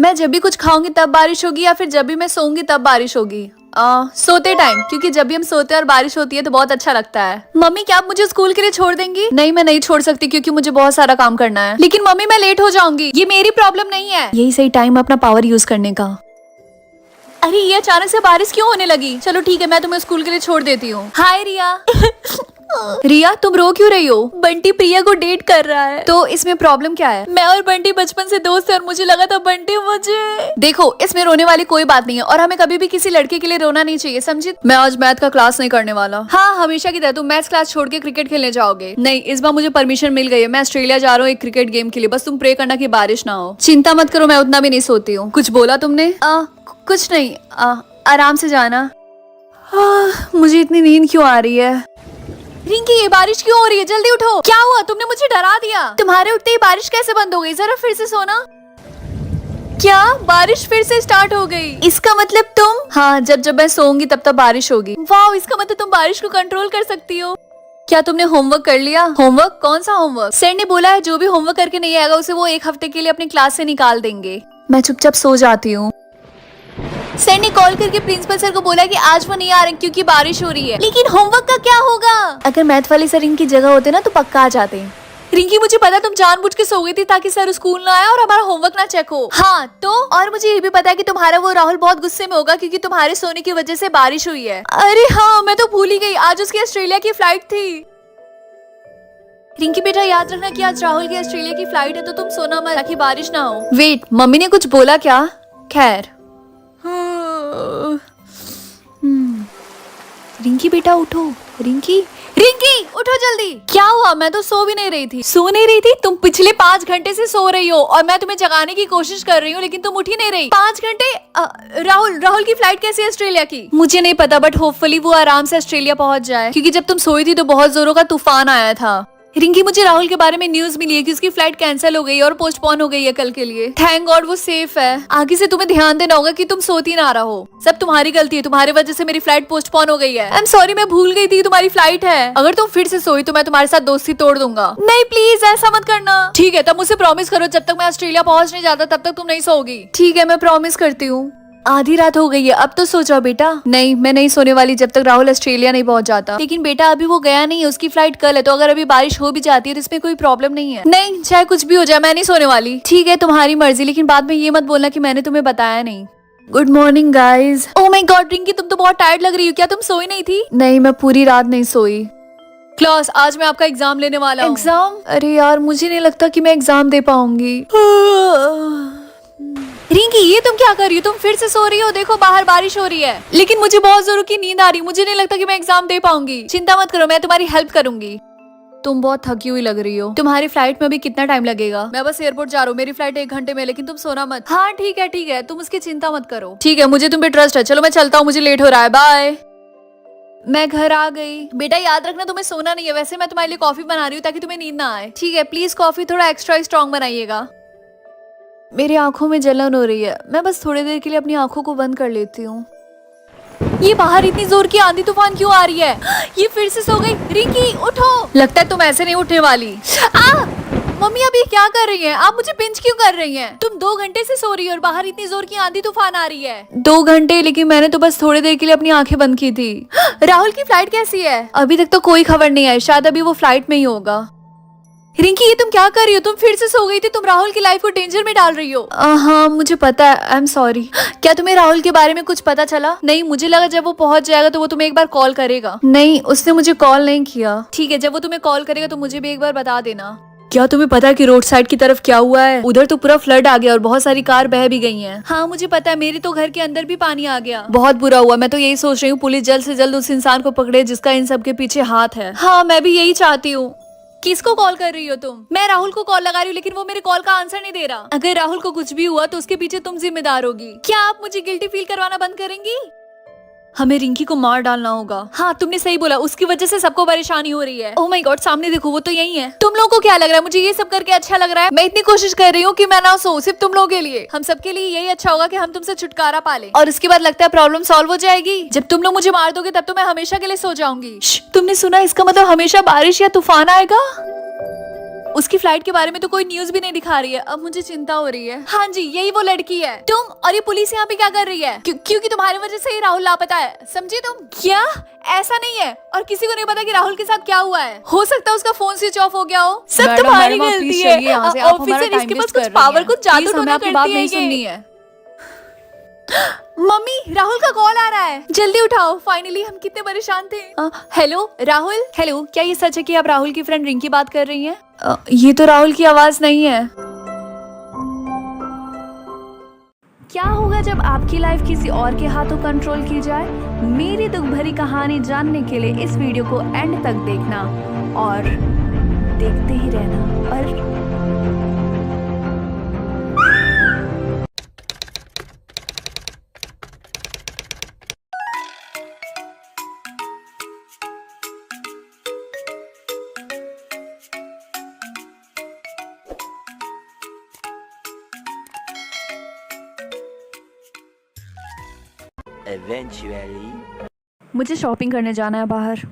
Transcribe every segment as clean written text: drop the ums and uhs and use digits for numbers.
मैं जब भी कुछ खाऊंगी तब बारिश होगी या फिर जब भी मैं सोऊंगी तब बारिश होगी? सोते टाइम, क्योंकि जब भी हम सोते हैं और बारिश होती है तो बहुत अच्छा लगता है। मम्मी क्या आप मुझे स्कूल के लिए छोड़ देंगी? नहीं, मैं नहीं छोड़ सकती क्योंकि मुझे बहुत सारा काम करना है। लेकिन मम्मी मैं लेट हो जाऊंगी। ये मेरी प्रॉब्लम नहीं है। यही सही टाइम अपना पावर यूज करने का। अरे ये अचानक से बारिश क्यों होने लगी? चलो ठीक है, मैं तुम्हें स्कूल के लिए छोड़ देती हूँ। हाय रिया। रिया तुम रो क्यों रही हो? बंटी प्रिया को डेट कर रहा है। तो इसमें प्रॉब्लम क्या है? मैं और बंटी बचपन से दोस्त है और मुझे लगा था बंटी मुझे। देखो इसमें रोने वाली कोई बात नहीं है और हमें कभी भी किसी लड़के के लिए रोना नहीं चाहिए, समझी? मैं आज मैथ का क्लास नहीं करने वाला। हाँ हमेशा की तरह तुम मैथ क्लास छोड़ के क्रिकेट खेलने जाओगे? नहीं, इस बार मुझे परमिशन मिल गई है। मैं ऑस्ट्रेलिया जा रहा हूँ एक क्रिकेट गेम के लिए। बस तुम प्रे करना की बारिश ना हो। चिंता मत करो, मैं उतना भी नहीं सोती हूँ। कुछ बोला तुमने? कुछ नहीं, आराम से जाना। मुझे इतनी नींद क्यों आ रही है? रिंकी ये बारिश क्यों हो रही है? जल्दी उठो। क्या हुआ? तुमने मुझे डरा दिया। तुम्हारे उठते ही बारिश कैसे बंद हो गई? जरा फिर से सोना। क्या बारिश फिर से स्टार्ट हो गई? इसका मतलब तुम? हाँ, जब मैं सोऊंगी तब तक बारिश होगी। वाह, इसका मतलब तुम बारिश को कंट्रोल कर सकती हो। क्या तुमने होमवर्क कर लिया? होमवर्क? कौन सा होमवर्क? सर ने बोला है जो भी होमवर्क करके नहीं आएगा उसे वो एक हफ्ते के लिए अपनी क्लास से निकाल देंगे। मैं चुपचाप सो जाती हूँ। सर ने कॉल करके प्रिंसिपल सर को बोला कि आज वो नहीं आ रहे क्योंकि बारिश हो रही है। लेकिन होमवर्क का क्या होगा? अगर मैथ वाले सर इनकी जगह होते ना तो पक्का आ जाते। रिंकी मुझे पता तुम जानबूझ के सो गई थी ताकि सर स्कूल ना आए और हमारा होमवर्क ना चेक हो। हाँ तो? और मुझे ये भी पता है कि तुम्हारा वो राहुल बहुत गुस्से में होगा क्योंकि तुम्हारे सोने की वजह से बारिश हुई है। अरे हाँ, मैं तो भूल ही गई, आज उसकी ऑस्ट्रेलिया की फ्लाइट थी। रिंकी बेटा याद रखना कि आज राहुल की ऑस्ट्रेलिया की फ्लाइट है तो तुम सोना मत ताकि बारिश ना हो। वेट, मम्मी ने कुछ बोला क्या? खैर। रिंकी बेटा उठो। रिंकी उठो जल्दी। क्या हुआ? मैं तो सो भी नहीं रही थी। सो नहीं रही थी? तुम पिछले 5 घंटे से सो रही हो और मैं तुम्हें जगाने की कोशिश कर रही हूँ लेकिन तुम उठ ही नहीं रही। 5 घंटे? राहुल की फ्लाइट कैसी है ऑस्ट्रेलिया की? मुझे नहीं पता, बट होपफुली वो आराम से ऑस्ट्रेलिया पहुंच जाए क्योंकि जब तुम सोई थी तो बहुत जोरों का तूफान आया था। रिंकी मुझे राहुल के बारे में न्यूज मिली है कि उसकी फ्लाइट कैंसिल हो गई और पोस्टपोन हो गई है कल के लिए। थैंक गॉड वो सेफ है। आगे से तुम्हें ध्यान देना होगा कि तुम सोती ना रहो। सब तुम्हारी गलती है, तुम्हारी वजह से मेरी फ्लाइट पोस्टपोन हो गई है। आई एम सॉरी, मैं भूल गई थी तुम्हारी फ्लाइट है। अगर तुम फिर से सोई तो मैं तुम्हारे साथ दोस्ती तोड़ दूंगा। नहीं प्लीज ऐसा मत करना। ठीक है, तब मुझसे प्रॉमिस करो जब तक मैं ऑस्ट्रेलिया पहुंच नहीं जाता तब तक तुम नहीं सोओगी। ठीक है, मैं प्रॉमिस करती हूँ। आधी रात हो गई है, अब तो सो जाओ बेटा। नहीं, मैं नहीं सोने वाली जब तक राहुल ऑस्ट्रेलिया नहीं पहुंच जाता। लेकिन बेटा अभी वो गया नहीं है, उसकी फ्लाइट कल है, तो अगर अभी बारिश हो भी जाती है तो इसमें कोई प्रॉब्लम नहीं है। नहीं, चाहे कुछ भी हो जाए मैं नहीं सोने वाली। ठीक है तुम्हारी मर्जी, लेकिन बाद में ये मत बोलना कि मैंने तुम्हें बताया नहीं। Good morning guys. Oh my God Rinki, तुम तो बहुत टायर्ड लग रही हो। क्या तुम सोई नहीं थी? नहीं, मैं पूरी रात नहीं सोई। क्लास, आज मैं आपका एग्जाम लेने वाला हूँ। एग्जाम? अरे यार, मुझे नहीं लगता कि मैं एग्जाम दे पाऊंगी। रिंकी ये तुम क्या कर रही हो? तुम फिर से सो रही हो? देखो बाहर बारिश हो रही है। लेकिन मुझे बहुत जोरों की नींद आ रही है, मुझे नहीं लगता कि मैं एग्जाम दे पाऊंगी। चिंता मत करो, मैं तुम्हारी हेल्प करूंगी। तुम बहुत थकी हुई लग रही हो। तुम्हारी फ्लाइट में अभी कितना टाइम लगेगा? मैं बस एयरपोर्ट जा रहा हूँ, मेरी फ्लाइट 1 घंटे में, लेकिन तुम सोना मत। हाँ ठीक है, तुम उसकी चिंता मत करो। ठीक है, मुझे तुम पे ट्रस्ट है। चलो मैं चलता हूँ, मुझे लेट हो रहा है। बाय। मैं घर आ गई। बेटा याद रखना तुम्हें सोना नहीं है। वैसे मैं तुम्हारे लिए कॉफी बना रही हूँ ताकि तुम्हें नींद ना आए। ठीक है, प्लीज कॉफी थोड़ा एक्स्ट्रा स्ट्रॉन्ग बनाइएगा। मेरी आंखों में जलन हो रही है, मैं बस थोड़ी देर के लिए अपनी आंखों को बंद कर लेती हूँ। ये बाहर इतनी जोर की आंधी तूफान क्यों आ रही है? ये फिर से सो गई। रिंकी उठो। लगता है तुम ऐसे नहीं उठने वाली। मम्मी अब ये क्या कर रही हैं? आप मुझे पिंच क्यों कर रही हैं? तुम 2 घंटे से सो रही हो और बाहर इतनी जोर की आंधी तूफान आ रही है। 2 घंटे? लेकिन मैंने तो बस थोड़ी देर के लिए अपनी आंखें बंद की थी। राहुल की फ्लाइट कैसी है? अभी तक तो कोई खबर नहीं आई, शायद अभी वो फ्लाइट में ही होगा। रिंकी ये तुम क्या कर रही हो? तुम फिर से सो गई थी। तुम राहुल की लाइफ को डेंजर में डाल रही हो। हाँ मुझे पता है, आई एम सॉरी। क्या तुम्हें राहुल के बारे में कुछ पता चला? नहीं, मुझे लगा जब वो पहुंच जाएगा तो वो तुम्हें एक बार कॉल करेगा। नहीं, उसने मुझे कॉल नहीं किया। ठीक है, जब वो तुम्हें कॉल करेगा तो मुझे भी एक बार बता देना। क्या तुम्हें पता है कि रोड साइड की तरफ क्या हुआ है? उधर तो पूरा फ्लड आ गया और बहुत सारी कार बह भी गई हैं। हाँ मुझे पता है, मेरे तो घर के अंदर भी पानी आ गया। बहुत बुरा हुआ। मैं तो यही सोच रही हूँ पुलिस जल्द से जल्द उस इंसान को पकड़े जिसका इन सब के पीछे हाथ है। हाँ मैं भी यही चाहती हूँ। किसको कॉल कर रही हो तुम? मैं राहुल को कॉल लगा रही हूँ लेकिन वो मेरे कॉल का आंसर नहीं दे रहा। अगर राहुल को कुछ भी हुआ तो उसके पीछे तुम जिम्मेदार होगी। क्या आप मुझे गिल्टी फील करवाना बंद करेंगी? हमें रिंकी को मार डालना होगा। हाँ तुमने सही बोला, उसकी वजह से सबको परेशानी हो रही है। ओह माय गॉड, सामने देखो वो तो यही है। तुम लोगों को क्या लग रहा है? मुझे ये सब करके अच्छा लग रहा है? मैं इतनी कोशिश कर रही हूँ कि मैं ना सो, सिर्फ तुम लोगों के लिए। हम सबके लिए यही अच्छा होगा कि हम तुमसे छुटकारा पाले और उसके बाद लगता है प्रॉब्लम सॉल्व हो जाएगी। जब तुम लोग मुझे मार दोगे तब तो मैं हमेशा के लिए सो जाऊंगी। तुमने सुना? इसका मतलब हमेशा बारिश या तूफान आएगा। उसकी फ्लाइट के बारे में तो कोई न्यूज भी नहीं दिखा रही है। अब मुझे चिंता हो रही है। हाँ जी, यही वो लड़की है। तुम और ये पुलिस यहाँ पे क्या कर रही है? क्योंकि तुम्हारी वजह से ही राहुल लापता है, समझी तुम? क्या? ऐसा नहीं है, और किसी को नहीं पता कि राहुल के साथ क्या हुआ है। हो सकता है उसका फोन स्विच ऑफ हो गया हो। सब तुम्हारी गलती है ऑफिसर, इसके पास कुछ पावर, कुछ जादू टोना करती है। मम्मी, राहुल का कॉल आ रहा है, जल्दी उठाओ। फाइनली, हम कितने परेशान थे। हेलो राहुल। हेलो, क्या ये सच है कि आप राहुल की फ्रेंड रिंकी बात कर रही हैं? ये तो राहुल की आवाज नहीं है। क्या होगा जब आपकी लाइफ किसी और के हाथों कंट्रोल की जाए? मेरी दुख भरी कहानी जानने के लिए इस वीडियो को एंड तक देखना और देखते ही रहना। और Eventually. मुझे शॉपिंग करने जाना है बाहर।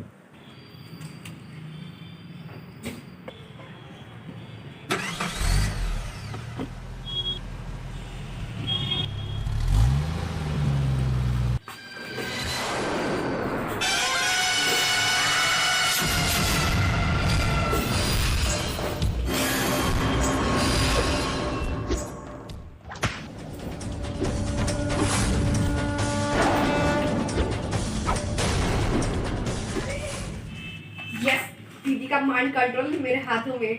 यस, दीदी का माइंड कंट्रोल मेरे हाथों में।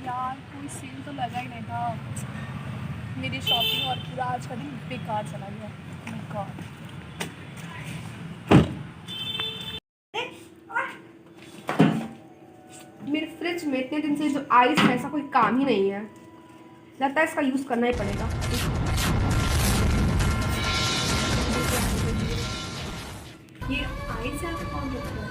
यार कोई सेल तो लगा ही नहीं था। मेरी शॉपिंग और पूरा आज का दिन बेकार चला गया। बेकार। मेरे फ्रिज में इतने दिन से जो आइस है, ऐसा कोई काम ही नहीं है। लगता है इसका यूज करना ही पड़ेगा। ये आइस है, कौन रखता है?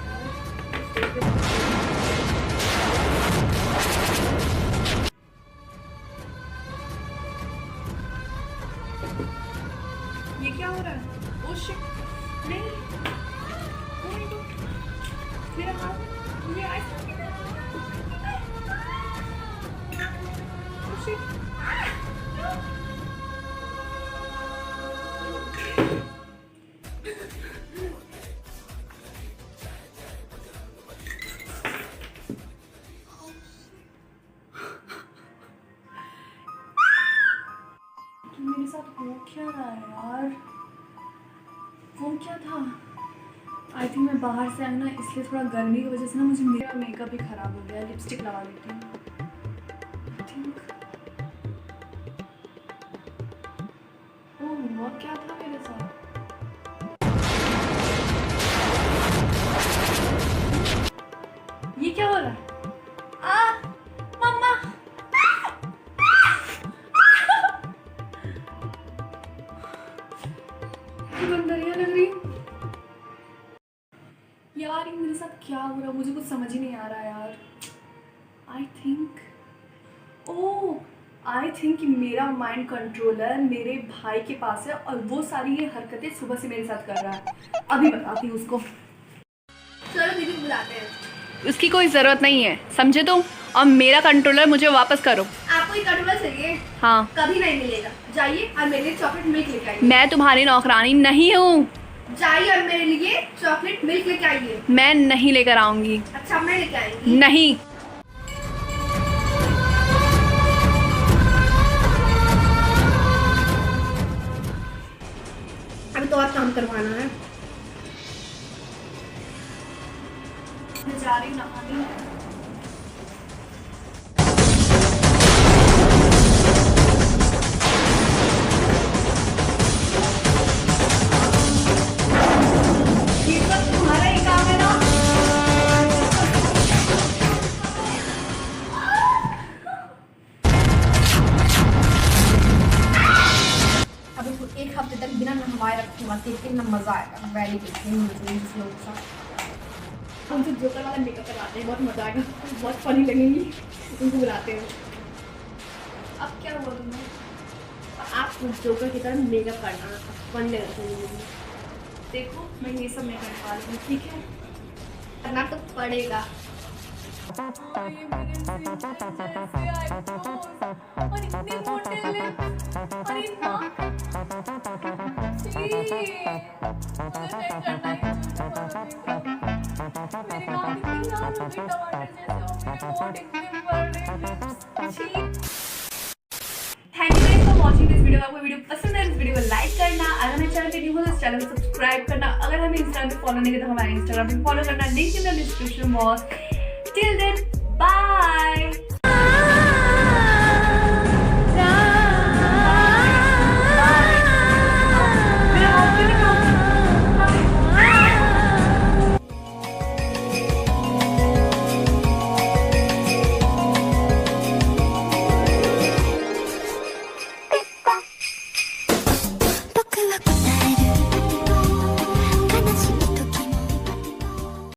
ये क्या हो रहा है? ओह शिट, नहीं, oh my God, मेरा हाथ, मुझे आइस मेरे साथ हो क्या रहा है यार? वो क्या था? आई थिंक मैं बाहर से आई ना, इसलिए थोड़ा गर्मी की वजह से ना मुझे मेरा मेकअप भी खराब हो गया। लिपस्टिक लगा लेती हूँ। आई थिंक ओह, वो क्या था मेरे साथ? ये क्या हो रहा है? मम्मा, बंदरियां लग रही यार। ये मेरे साथ क्या हो रहा है? मुझे कुछ समझ ही नहीं आ रहा यार। आई थिंक कि मेरा माइंड कंट्रोलर मेरे भाई के पास है और वो सारी ये हरकतें सुबह से मेरे साथ कर रहा है। अभी बताती हूँ उसको। चलो दीदी बुलाते हैं। उसकी कोई ज़रूरत नहीं है, समझे तुम? और मेरा कंट्रोलर मुझे वापस करो। आपको ये कंट्रोलर चाहिए? हाँ। कभी नहीं मिलेगा। जाइए और मेरे लिए चॉकलेट मिल्क लेके आइए। मैं तुम्हारी नौकरानी नहीं हूँ। जाइए और मेरे लिए चॉकलेट मिल्क लेके आइए। मैं नहीं लेकर आऊंगी। अच्छा, मैं लेके आएंगी। नहीं। अभी तो और काम करवाना है। मैं जा रही नहाने। ये सब तुम्हारा ही काम है ना? अब इसको एक हफ्ते तक बिना नहवाए रखूंगा, देखते ना मजा आएगा। Very good. उनसे जोकर वाला मेकअप करवाते हैं, बहुत मजा आएगा, बहुत फनी लगेंगी। उनको बुलाते हैं। अब क्या हुआ तुम्हें? आप जोकर की तरह मेकअप करना फन लगेगा। देखो मैं ये सब नहीं करने वाली हूँ, ठीक है? करना तो पड़ेगा। हाँ, ये मेरे जैसे आईब्रोज और इतने मोटे लिप्स और ये नाक। छी, मुझे नहीं करना ये मेरे नाक इतनी लाल हो गई टमाटर जैसे और मेरे होंठ इतने बड़े लिप्स। छी। Thank you for watching this video. आपको वीडियो पसंद है इस वीडियो को लाइक करना, अगर मेरे चैनल पे न्यू हो तो इस चैनल को सब्सक्राइब करना, अगर हमें इंस्टाग्राम पे फॉलो नहीं किया तो हमारे इंस्टाग्राम पे फॉलो करना, link in the description box. Till then bye.